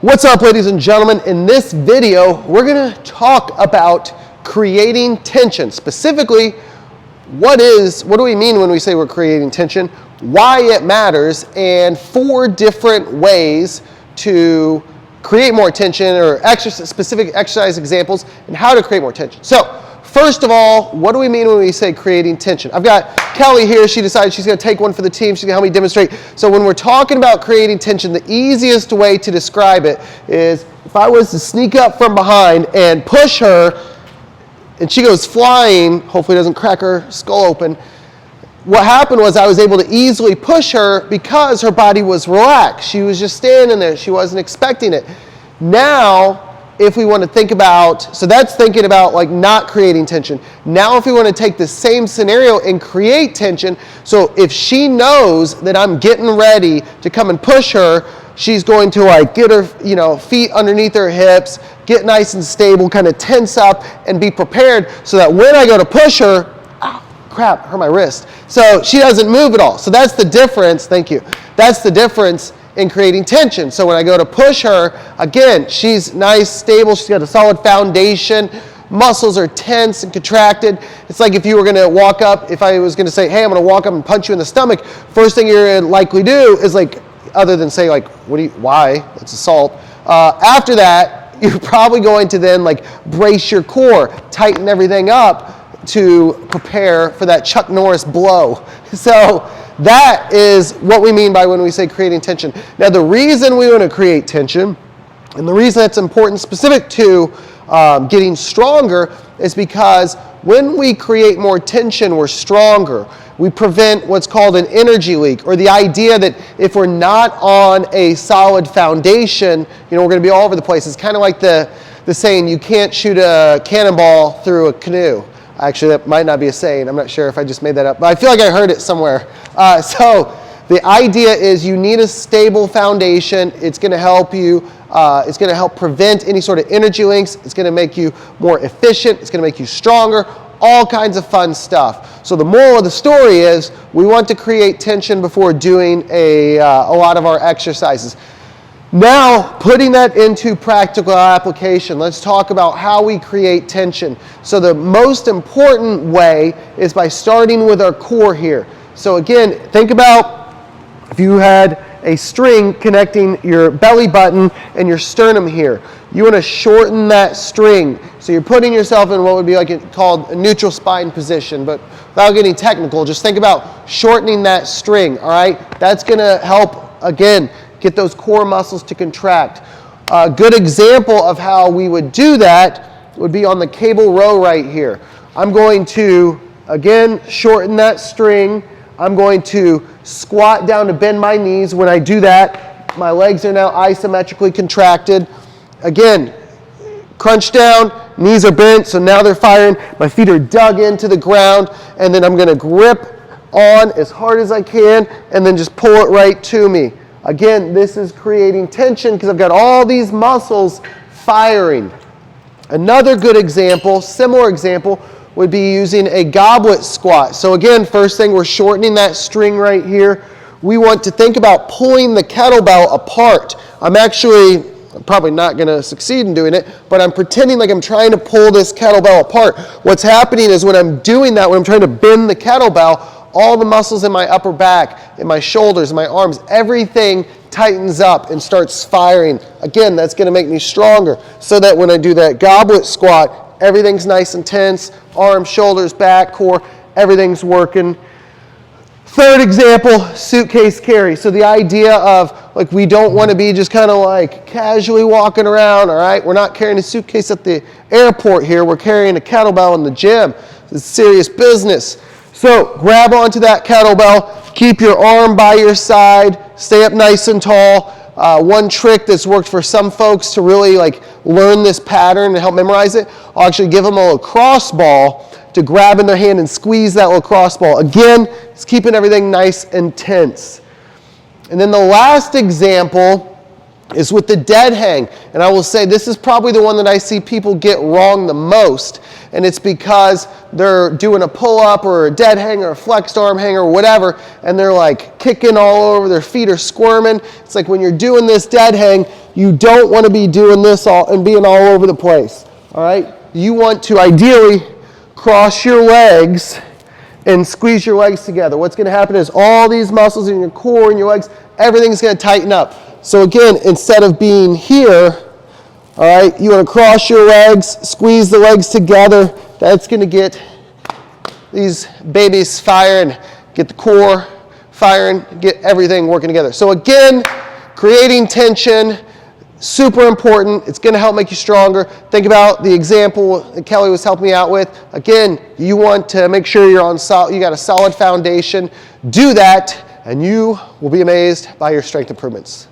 What's up, ladies and gentlemen? In this video, we're going to talk about creating tension. Specifically, what do we mean when we say we're creating tension, why it matters, and 4 different ways to create more tension, or specific exercise examples, and how to create more tension. So, first of all, what do we mean when we say creating tension? I've got Kelly here. She decided she's going to take one for the team. She's going to help me demonstrate. So when we're talking about creating tension, the easiest way to describe it is if I was to sneak up from behind and push her, and she goes flying, hopefully doesn't crack her skull open. What happened was I was able to easily push her because her body was relaxed. She was just standing there. She wasn't expecting it. Now, if we want to think about, so that's thinking about like not creating tension. Now if we want to take the same scenario and create tension, so if she knows that I'm getting ready to come and push her, she's going to like get her, feet underneath her hips, get nice and stable, kind of tense up and be prepared so that when I go to push her, crap, hurt my wrist. So she doesn't move at all. So that's the difference, thank you. That's the difference in creating tension. So when I go to push her, again, she's nice, stable, she's got a solid foundation, muscles are tense and contracted. It's like if you were going to walk up, if I was going to say, hey, I'm going to walk up and punch you in the stomach, first thing you're going to likely do is like, other than say like, why? It's assault. After that, you're probably going to then like brace your core, tighten everything up to prepare for that Chuck Norris blow. So that is what we mean by when we say creating tension. Now, the reason we want to create tension, and the reason that's important specific to getting stronger, is because when we create more tension, we're stronger. We prevent what's called an energy leak, or the idea that if we're not on a solid foundation, we're going to be all over the place. It's kind of like the saying, you can't shoot a cannonball through a canoe. Actually, that might not be a saying. I'm not sure if I just made that up, but I feel like I heard it somewhere. So the idea is you need a stable foundation. It's going to help you. It's going to help prevent any sort of energy links. It's going to make you more efficient. It's going to make you stronger. All kinds of fun stuff. So the moral of the story is we want to create tension before doing a lot of our exercises. Now, putting that into practical application, let's talk about how we create tension. So the most important way is by starting with our core here. So again, think about if you had a string connecting your belly button and your sternum here. You want to shorten that string. So you're putting yourself in what would be called a neutral spine position, but without getting technical, just think about shortening that string, all right? That's going to help, again, get those core muscles to contract. A good example of how we would do that would be on the cable row right here. I'm going to, again, shorten that string. I'm going to squat down to bend my knees. When I do that, my legs are now isometrically contracted. Again, crunch down, knees are bent, so now they're firing. My feet are dug into the ground, and then I'm going to grip on as hard as I can, and then just pull it right to me. Again, this is creating tension because I've got all these muscles firing. Another good example, similar example, would be using a goblet squat. So again, first thing, we're shortening that string right here. We want to think about pulling the kettlebell apart. I'm probably not going to succeed in doing it, but I'm pretending like I'm trying to pull this kettlebell apart. What's happening is when I'm doing that, when I'm trying to bend the kettlebell, all the muscles in my upper back, in my shoulders, my arms, everything tightens up and starts firing. Again, that's going to make me stronger so that when I do that goblet squat, everything's nice and tense, arms, shoulders, back, core, everything's working. Third example, suitcase carry. So the idea of we don't want to be just kind of like casually walking around, all right? We're not carrying a suitcase at the airport here. We're carrying a kettlebell in the gym. It's serious business. So grab onto that kettlebell, keep your arm by your side, stay up nice and tall. One trick that's worked for some folks to really learn this pattern and help memorize it, I'll actually give them a lacrosse ball to grab in their hand and squeeze that lacrosse ball. Again, it's keeping everything nice and tense. And then the last example is with the dead hang. And I will say this is probably the one that I see people get wrong the most. and it's because they're doing a pull-up or a dead hang or a flexed arm hang or whatever, and they're like kicking all over, their feet are squirming. It's like when you're doing this dead hang, you don't want to be doing this all and being all over the place, all right? You want to ideally cross your legs and squeeze your legs together. What's going to happen is all these muscles in your core and your legs, everything's going to tighten up. So again, instead of being here, all right, you want to cross your legs, squeeze the legs together. That's going to get these babies firing, get the core firing, get everything working together. So again, creating tension, super important. It's going to help make you stronger. Think about the example that Kelly was helping me out with. Again, you want to make sure you're on you got a solid foundation. Do that, and you will be amazed by your strength improvements.